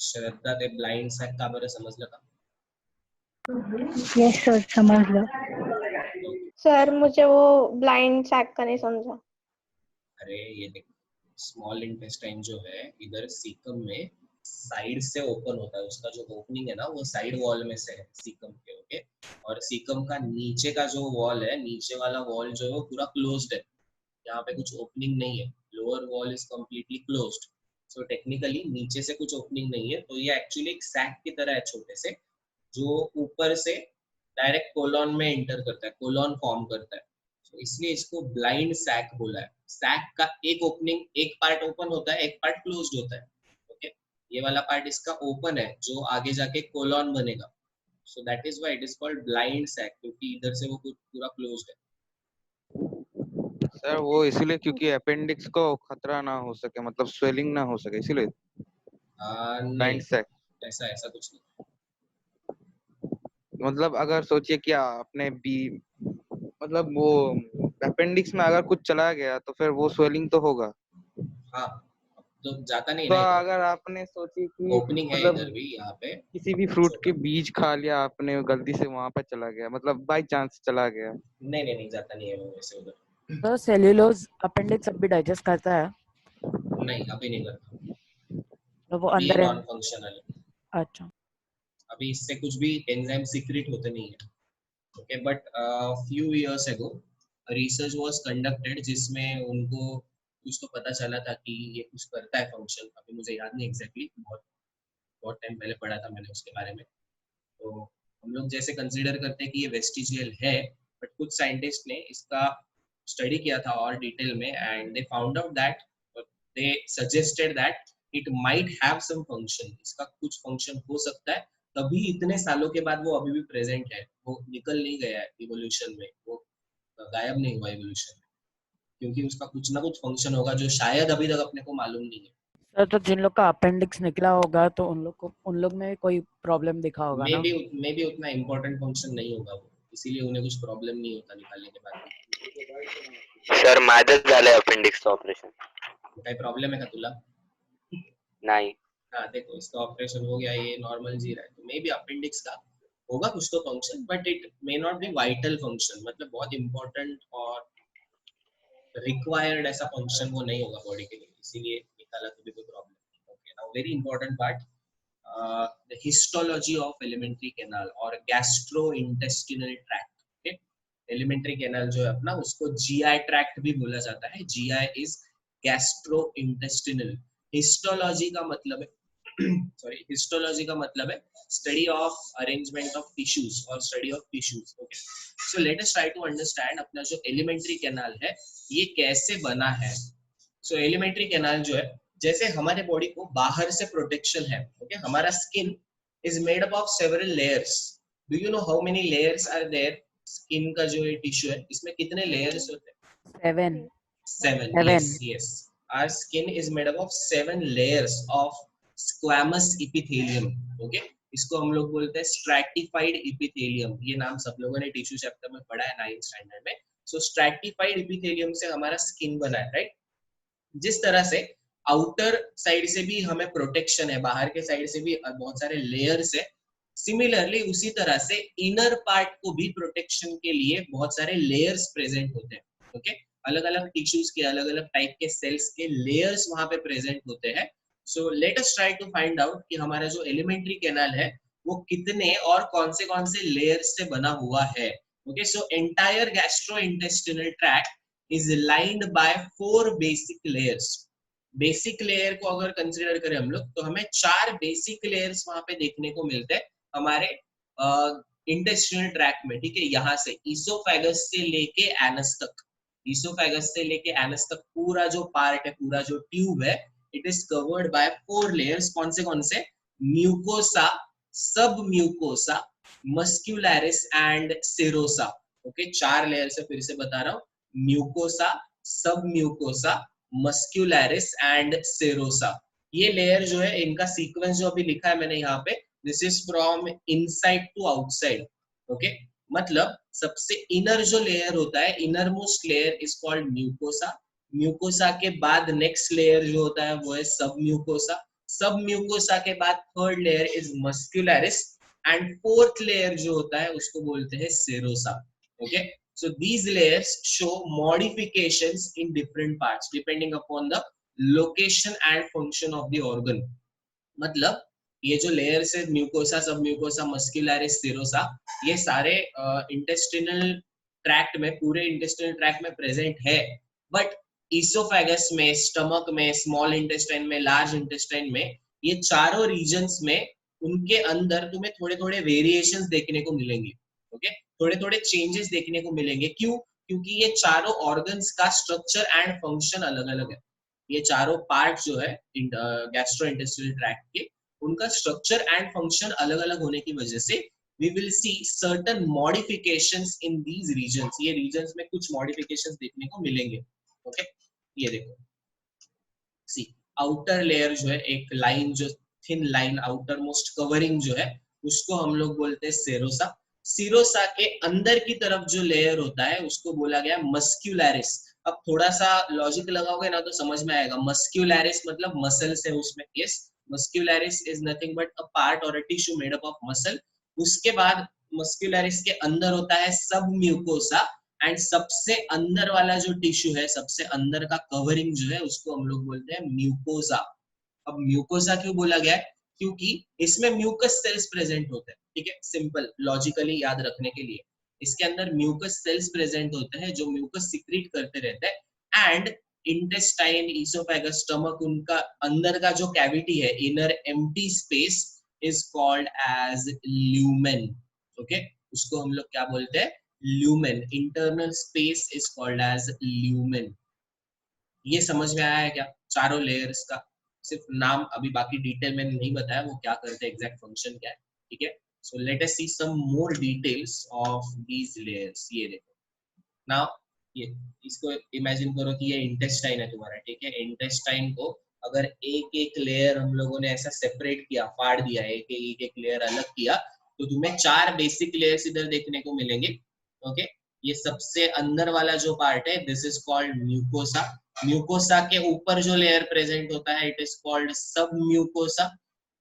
श्रद्धा ते ब्लाइंड सैक का बरं समजलं का? यस सर, समझ लो. सर मुझे वो ब्लाइंड सैक का नहीं समझा. अरे ये देख, स्मॉल इंटेस्टाइन जो है इधर सीकम में साइड से ओपन होता है, उसका जो ओपनिंग है ना वो साइड वॉल में से है सीकम के. ओके, और सीकम का नीचे का जो वॉल है, नीचे वाला वॉल जो है वो पूरा क्लोज्ड है, यहाँ पे कुछ ओपनिंग नहीं है. Lower wall is completely closed. So technically नीचे से कुछ ओपनिंग नहीं है, तो ये एक्चुअली एक सैक की तरह है छोटे से, जो ऊपर से डायरेक्ट कोलॉन में इंटर करता है, कोलॉन फॉर्म करता है. तो इसलिए इसको ब्लाइंड सैक बोला है. सैक का एक ओपनिंग, एक पार्ट ओपन होता है, एक पार्ट क्लोज्ड होता है. ओके, ये वाला पार्ट इसका ओपन है जो आगे जाके कोलॉन बनेगा. So that is why it is called blind sac, क्योंकि इधर से वो पूरा क्लोज्ड है. सर वो इसीलिए क्योंकि अपेंडिक्स को खतरा ना हो सके, मतलब स्वेलिंग ना हो सके, इसीलिए नहीं, ब्लाइंड सैक. ऐसा ऐसा कुछ नहीं. मतलब अगर सोचिए कि आपने बी, मतलब वो अपेंडिक्स में अगर कुछ चला गया तो फिर वो स्वेलिंग तो होगा. हाँ, तो जाता नहीं तो ना. अगर आपने सोची कि ओपनिंग है मतलब इधर भी, यहाँ पे किसी भी फ्रूट के बीज खा लिया आपने, गलती से वहां पर चला गया, मतलब बाय चांस चला गया. नहीं नहीं नहीं, जाता नहीं है वो वैसे उधर. तो सेल्यूलोज अपेंडिक्स अभी डाइजेस्ट करता है नहीं, अभी नहीं करता, तो वो अभी अंदर है. Non functional. अच्छा, अभी इससे कुछ भी एंजाइम सीक्रेट होते नहीं है. Okay, but few years ago research was conducted जिसमें उनको कुछ तो पता चला था कि ये कुछ करता है फंक्शन, अभी मुझे याद नहीं एग्जैक्टली, बहुत टाइम पहले पढ़ा था मैंने उसके बारे में। तो हम लोग जैसे कंसीडर करते हैं कि ये वेस्टिजियल है, बट कुछ साइंटिस्ट ने इसका स्टडी किया था और डिटेल में, and they found out that, they suggested that it might have some function, इसका कुछ फंक्शन हो सकता है, तभी इतने सालों के बाद वो अभी भी प्रेजेंट है, वो निकल नहीं गया है इवोल्यूशन में, वो गायब नहीं हुआ इवोल्यूशन में, क्योंकि उसका कुछ ना कुछ फंक्शन होगा जो शायद अभी तक अपने को मालूम नहीं है। सर तो जिन लोग का अपेंडिक्स निकला होगा तो उन लोग में कोई प्रॉब्लम दिखा होगा ना? मे बी उतना इम्पोर्टेंट फंक्शन नहीं होगा वो, इसीलिए उन्हें कुछ प्रॉब्लम नहीं होता निकालने के बाद। सर माझंच झालंय अपेंडिक्सचं ऑपरेशन. काही प्रॉब्लेम है का तुला? नाही. हाँ देखो, इसका ऑपरेशन हो गया, ये नॉर्मल जी रहा है, तो मे बी अपेंडिक्स का होगा कुछ तो function, but it may not be vital function, मतलब बहुत इंपॉर्टेंट और रिक्वायर्ड ऐसा फंक्शन वो नहीं होगा बॉडी के लिए, इसीलिए निकाला तो भी कोई प्रॉब्लम नहीं। Okay, now very important part, the histology of alimentary canal और gastrointestinal tract. Okay, alimentary canal जो है अपना, उसको जीआई ट्रैक्ट भी बोला जाता है, जीआई इज गैस्ट्रोइंटेस्टिनल। हिस्टोलॉजी का मतलब है सॉरी, हिस्टोलॉजी का मतलब है study of arrangement of tissues और study of tissues. Okay, so let us try to understand अपना जो एलिमेंट्री कैनाल है ये कैसे बना है। सो एलिमेंट्री कैनाल जो है, जैसे हमारे बॉडी को बाहर से प्रोटेक्शन है, ओके, हमारा skin is made up of several layers. Do you know how many layers are there? Skin का जो ये टिश्यू है, इसमें कितने लेयर्स होते हैं? 7. Yes. Our skin is made up of 7 layers of squamous epithelium. Okay, इसको हम लोग बोलते हैं stratified epithelium। ये नाम सब लोगों ने टिश्यू चैप्टर में पढ़ा है 9th स्टैंडर्ड में। So stratified epithelium से हमारा स्किन बना है, राइट? जिस तरह से आउटर साइड से भी हमें प्रोटेक्शन है, बाहर के साइड से भी बहुत सारे लेयर्स है, सिमिलरली उसी तरह से इनर पार्ट को भी प्रोटेक्शन के लिए बहुत सारे लेयर्स प्रेजेंट होते हैं। ओके, अलग अलग टिश्यूज के अलग अलग टाइप के सेल्स के लेयर्स वहां पे प्रेजेंट होते हैं। So let us try to find out कि हमारा जो एलिमेंट्री कैनाल है वो कितने और कौन से लेयर्स से बना हुआ है। Okay, so entire gastrointestinal tract is lined by 4 basic layers. Basic layer को अगर कंसीडर करें हम लोग, तो हमें 4 बेसिक लेयर्स वहां पे देखने को मिलते हैं हमारे इंटेस्टिनल ट्रैक्ट में। ठीक है, यहाँ से ईसोफेगस से लेके एनस तक, ईसोफेगस से लेके एनस तक पूरा जो पार्ट है, पूरा जो ट्यूब है, it is covered by 4 layers. कौन से? म्यूकोसा, सब mucosa, muscularis and serosa. Okay, 4 layer से फिर से बता रहा हूँ, म्यूकोसा, सब म्यूकोसा, मस्क्यूलरिस एंड सेरोसा। ये लेयर जो है, इनका सीक्वेंस जो अभी लिखा है मैंने यहाँ पे, this is from inside to outside. Okay, मतलब सबसे इनर जो लेयर होता है, innermost layer is called mucosa. Mucosa के बाद नेक्स्ट लेयर जो होता है वो है सब म्यूकोसा। सब म्यूकोसा के बाद third layer is muscularis and fourth layer जो होता है उसको बोलते हैं serosa. Okay, so these layers show modifications in different parts depending upon the location and function of the organ। मतलब ये जो लेयर्स है, म्यूकोसा, सब म्यूकोसा, मस्क्यूलरिस, सेरोसा, ये सारे इंटेस्टिनल ट्रैक्ट में, पूरे इंटेस्टिनल ट्रैक्ट में प्रेजेंट है, बट ईसोफेगस में, स्टमक में, स्मॉल इंटेस्टाइन में, लार्ज इंटेस्टाइन में, ये चारों रीजन्स में उनके अंदर तुम्हें थोड़े थोड़े वेरिएशंस देखने को मिलेंगे। ओके, थोड़े थोड़े चेंजेस देखने को मिलेंगे। क्यों? क्योंकि ये चारों ऑर्गन्स का स्ट्रक्चर एंड फंक्शन अलग अलग है। ये चारों पार्ट जो है गैस्ट्रोइंटेस्टिनल ट्रैक्ट के, उनका स्ट्रक्चर एंड फंक्शन अलग अलग होने की वजह से we will see certain modifications in these regions। ये regions में कुछ modifications देखने को मिलेंगे। ओके, ये देखो, सी आउटर लेयर जो है, एक लाइन जो thin line, outer most covering जो है, उसको हम लोग बोलते हैं सेरोसा। सीरोसा के अंदर की तरफ जो लेयर होता है उसको बोला गया मस्क्यूलरिस। अब थोड़ा सा लॉजिक लगाओगे ना तो समझ में आएगा। मस्क्यूलरिस मतलब मसल्स है उसमें। Yes, muscularis is nothing but a part और a tissue made up of muscle. उसके बाद मस्क्यूलरिस के अंदर होता है सब म्यूकोसा, एंड सबसे अंदर वाला जो टिश्यू है, सबसे अंदर का कवरिंग जो है, उसको हम लोग बोलते हैं म्यूकोसा। अब म्यूकोसा क्यों बोला गया है? क्योंकि इसमें म्यूकस सेल्स प्रेजेंट होते हैं। ठीक है, सिंपल लॉजिकली याद रखने के लिए, इसके अंदर म्यूकस सेल्स प्रेजेंट होते हैं जो म्यूकस सिक्रीट करते रहते हैं, एंड इंटेस्टाइन, ईसोफेगस, स्टमक, उनका अंदर का जो कैविटी है, inner empty space is called as lumen. Okay, उसको हम लोग क्या बोलते हैं? Lumen. Internal space is called as lumen. ये समझ में आया है क्या? चारों लेयर्स का सिर्फ नाम अभी, बाकी डिटेल में नहीं बताया वो क्या करते हैं, एग्जैक्ट फंक्शन क्या है। ठीक है, so let us see some more details of these layers. ये देखो नाउ, ये इसको इमेजिन करो कि ये इंटेस्टाइन है तुम्हारा। ठीक है, इंटेस्टाइन को अगर एक एक लेयर हम लोगों ने ऐसा सेपरेट किया, फाड़ दिया, एक एक लेयर अलग किया, तो तुम्हें 4 बेसिक लेयर्स इधर देखने को मिलेंगे। ओके, ये सबसे अंदर वाला जो पार्ट है, this is called mucosa. Mucosa के ऊपर जो लेयर प्रेजेंट होता है, it is called submucosa.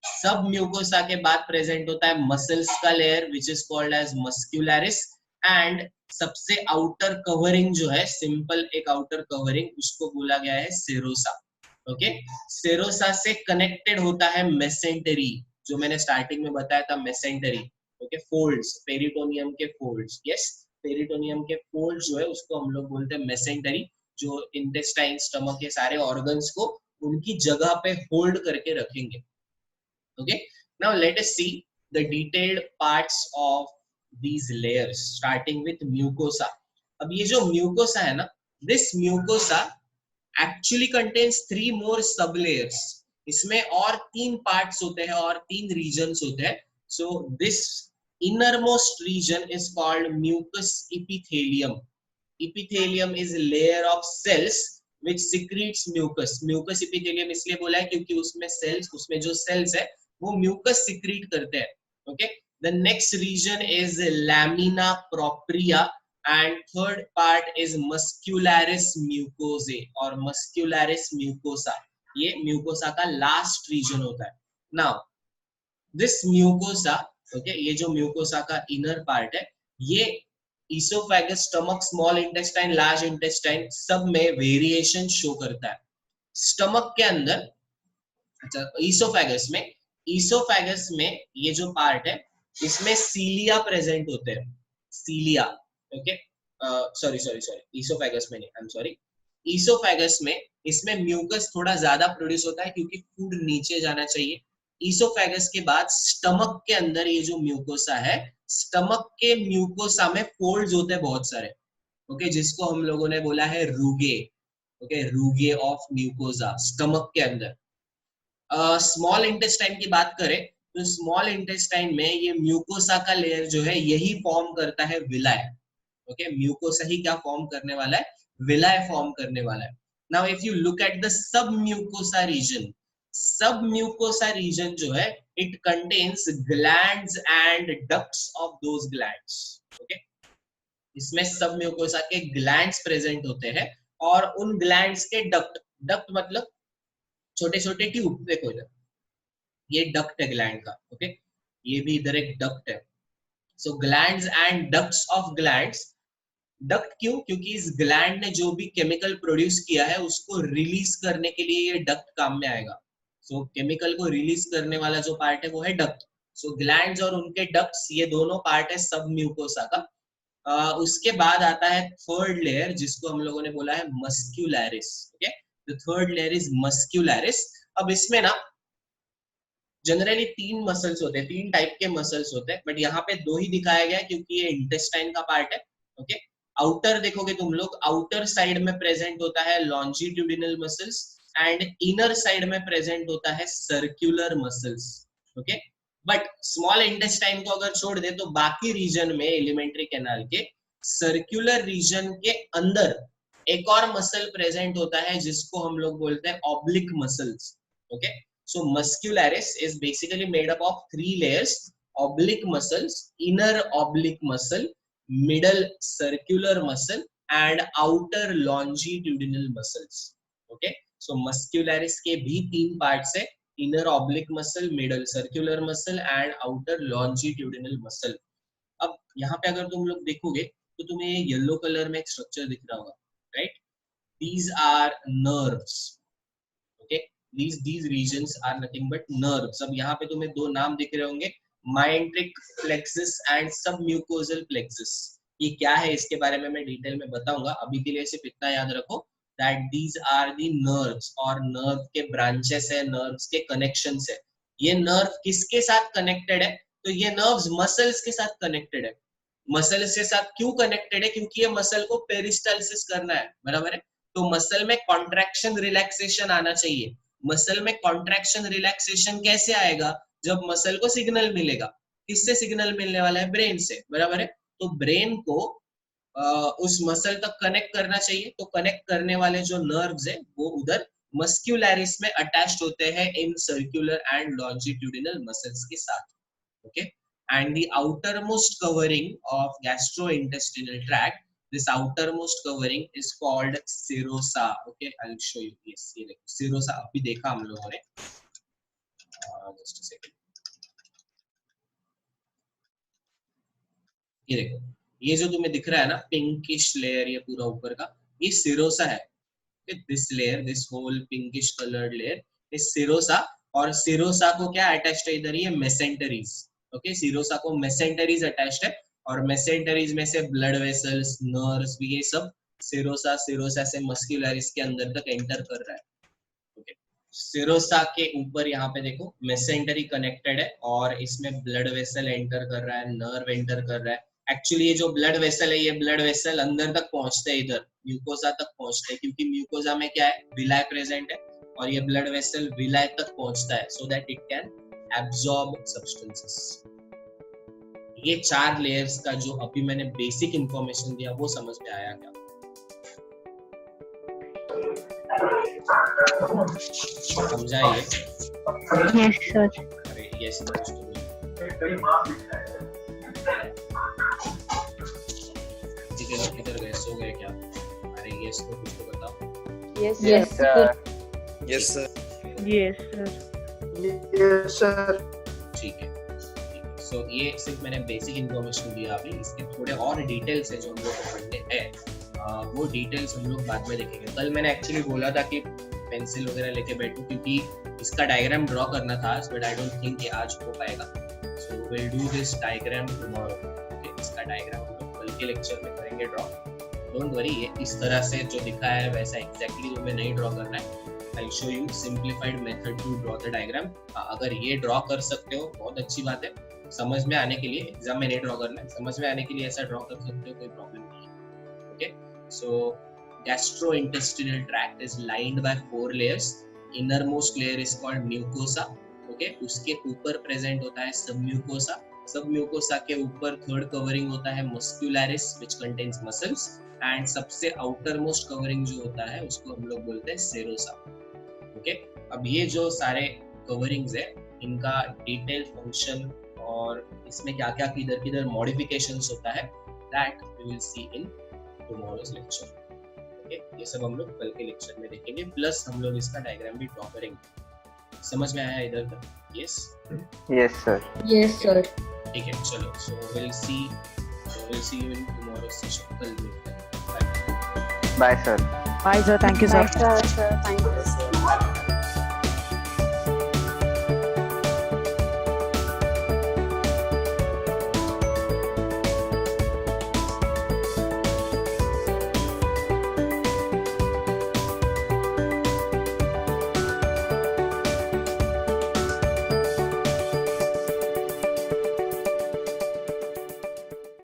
Submucosa के बाद प्रेजेंट होता है मसल्स का layer, which is called as muscularis. And सबसे आउटर कवरिंग जो है, सिंपल एक आउटर कवरिंग, उसको बोला गया है सेरोसा। ओके, सेरोसा से कनेक्टेड होता है मेसेंटरी, जो मैंने स्टार्टिंग में बताया था, मेसेंटरी। ओके, फोल्ड्स, पेरिटोनियम के फोल्ड्स। यस, पेरिटोनियम के फोल्ड जो है उसको हम लोग बोलते हैं मेसेंटरी, जो इंटेस्टाइन, स्टमक के सारे ऑर्गन्स को उनकी जगह पे होल्ड करके रखेंगे। Okay, now let us see the detailed parts of these layers starting with mucosa. अब ये जो mucosa है ना, this mucosa actually contains 3 more sub layers. इसमें और 3 parts होते हैं और 3 regions होते हैं. So this innermost region is called mucous epithelium. Epithelium is a layer of cells which secretes mucus. Mucous epithelium इसलिए बोला है क्योंकि उसमें cells, उसमें जो cells है वो mucus secrete करते हैं. Okay. The next region is lamina propria and third part is muscularis mucosae or muscularis mucosa. ये mucosa का last region होता है. Now this mucosa, okay, ये जो mucosa का inner part है, ये esophagus, stomach, small intestine, large intestine सब में variation show करता है. Stomach के अंदर, अच्छा, esophagus में ये जो part है इसमें सीलिया प्रेजेंट होते हैं. सीलिया, ओके, सॉरी ईसोफेगस में नहीं, आई एम सॉरी, ईसोफेगस में इसमें म्यूकस थोड़ा ज्यादा प्रोड्यूस होता है क्योंकि फूड नीचे जाना चाहिए. ईसोफेगस के बाद स्टमक के अंदर ये जो म्यूकोसा है, स्टमक के म्यूकोसा में फोल्ड्स होते हैं बहुत सारे. ओके, जिसको हम लोगों ने बोला है रूगे. ओके, रूगे ऑफ म्यूकोसा स्टमक के अंदर. स्मॉल इंटेस्टाइन की बात करें तो स्मॉल इंटेस्टाइन में ये म्यूकोसा का लेयर जो है यही फॉर्म करता है विलाय. ओके, म्यूकोसा ही क्या फॉर्म करने वाला है? विलाय फॉर्म करने वाला है. Now if you look at the submucosa region जो है, it contains glands and ducts of those glands. Okay, इसमें सब म्यूकोसा के ग्लैंड्स प्रेजेंट होते हैं और उन ग्लैंड्स के डक्ट मतलब छोटे छोटे ट्यूब. देखो इधर, ये डक्ट है ग्लैंड का. ओके, ये भी इधर एक डक्ट है. So glands and ducts of glands. Duct क्यों? क्योंकि इस ग्लैंड ने जो भी केमिकल प्रोड्यूस किया है उसको रिलीज करने के लिए ये डक्ट काम में आएगा. सो केमिकल को रिलीज करने वाला जो पार्ट है वो है डक्ट. सो ग्लैंड्स और उनके डक्ट्स, ये दोनों पार्ट है सब म्यूकोसा का. उसके बाद आता है थर्ड लेयर, जिसको हम लोगों ने बोला है muscularis. Okay, the third layer is muscularis. अब इसमें ना जनरली 3 मसल्स होते हैं, 3 टाइप के मसल्स होते हैं, बट यहाँ पे 2 ही दिखाया गया क्योंकि ये इंटेस्टाइन का पार्ट है. ओके, आउटर देखोगे तुम लोग, आउटर साइड में प्रेजेंट होता है longitudinal muscles and inner side में प्रेजेंट होता है circular muscles. Okay, but small intestine को अगर छोड़ दे तो बाकी रीजन में, एलिमेंट्री कैनाल के सर्कुलर रीजन के अंदर एक और मसल प्रेजेंट होता है जिसको हम लोग बोलते हैं oblique muscles. Okay, so muscularis is basically made up of 3 layers: oblique muscles, inner oblique muscle, middle circular muscle and outer longitudinal muscles. Okay, so muscularis के भी 3 parts है: inner oblique muscle, middle circular muscle and outer longitudinal muscle. अब यहाँ पे अगर तुम लोग देखोगे तो तुम्हें ये येलो कलर में एक स्ट्रक्चर दिख रहा होगा, right? These are nerves. Okay, these regions are nothing but nerves. अब यहाँ पे तुम्हें 2 नाम दिख रहे होंगे, myenteric plexus and submucosal plexus. ये क्या है इसके बारे में मैं डिटेल में बताऊंगा. अभी के लिए सिर्फ इतना याद रखो, that these are the nerves और nerve के branches है, nerves के connections है. ये nerve किसके साथ connected है? तो ये nerves muscles के साथ connected है. muscles के साथ क्यों connected है? क्योंकि ये muscle को peristalsis करना है, बराबर है? तो muscle में contraction relaxation आना चाहिए. muscle में contraction relaxation कैसे आएगा? जब muscle को signal मिलेगा. किससे signal मिलने वाला है? brain से, बराबर है? तो brain को उस मसल तक कनेक्ट करना चाहिए. तो कनेक्ट करने वाले जो नर्व्स है वो उधर मस्क्यूलरिस में अटैच्ड होते हैं in circular and longitudinal muscles के साथ. Okay, and the outer most covering of gastrointestinal tract, this outer most covering is called serosa. Okay, I will show you. Yes, ये देखो सेरोसा अभी देखा हम लोगों ने. Just a second. ये देखो, ये जो तुम्हें दिख रहा है ना पिंकिश लेयर, ये पूरा ऊपर का, ये सिरोसा है. This layer, this whole pinkish coloured layer is serosa. और सिरोसा को क्या अटैच्ड है इधर? ये मेसेंटरीज. ओके, सिरोसा को मेसेंटरीज अटैच्ड है और मेसेंटरीज में से ब्लड वेसल्स, नर्व्स भी, ये सब सिरोसा से मस्कुलरिस के अंदर तक एंटर कर रहा है. ओके, सिरोसा के ऊपर यहाँ पे देखो मेसेंटरी कनेक्टेड है और इसमें ब्लड वेसल एंटर कर रहा है, नर्व एंटर कर रहा है. एक्चुअली ये जो ब्लड वेसल है, ये ब्लड वेसल अंदर तक पहुंचते हैं, इधर म्यूकोसा तक पहुंचते हैं, क्योंकि म्यूकोसा में क्या है? विलाई प्रेजेंट है और ये ब्लड वेसल विलाई तक पहुंचता है so that it can absorb substances. ये 4 लेयर्स का जो अभी मैंने बेसिक इंफॉर्मेशन दिया वो समझ में आया क्या? समझा ये? Yes sir. अरे यस दोस्तों, किधर गए? सो गए क्या? अरे यस तो कुछ तो बताओ. Yes yes sir. Yes sir. Yes sir. Yes sir. ठीक है. सो ये सिर्फ मैंने बेसिक इन्फॉर्मेशन दिया अभी. इसके थोड़े और डिटेल्स है जो हम लोग को पढ़ने हैं. वो डिटेल्स हम लोग बाद में देखेंगे. कल मैंने एक्चुअली बोला था कि पेंसिल वगैरह लेके बैठूं क्योंकि इसका डायग्राम ड्रॉ करना था, बट आई डोंट थिंक कि आज हो पाएगा. So will do this diagram tomorrow. Okay, इसका डायग्राम हम लोग कल के लेक्चर में करेंगे ड्रॉ. डोंट वरी, ये इस तरह से जो दिखा है वैसा एग्जैक्टली तुम्हें नहीं ड्रॉ करना है. I will show you simplified method to draw the diagram. अगर ये ड्रॉ कर सकते हो बहुत अच्छी बात है. समझ में आने के लिए, एग्जाम में नहीं ड्रॉ करना है, समझ में आने के लिए ऐसा ड्रॉ कर सकते हो, कोई प्रॉब्लम नहीं है. Okay, so gastrointestinal tract is lined by 4 layers. Innermost layer is called mucosa. Okay, उसके ऊपर प्रेजेंट होता है submucosa. सबम्यूकोसा के ऊपर थर्ड कवरिंग होता है muscularis which contains muscles, and सबसे आउटर मोस्ट कवरिंग जो होता है उसको हम लोग बोलते हैं सेरोसा. ओके, अब ये जो सारे कवरिंग्स है इनका डिटेल फंक्शन और इसमें क्या क्या किधर मॉडिफिकेशंस होता है that we will see in tomorrow's lecture. Okay, ये सब हम लोग कल के लेक्चर में देखेंगे, प्लस हम लोग इसका डायग्राम भी ड्रॉ करेंगे. समझ में आया इधर तक? Yes yes sir. Yes sir. ठीक है, चलो. So will see you in tomorrow's session. कल मिलते हैं. Bye bye sir. Bye sir. Thank you sir. Sir thank you.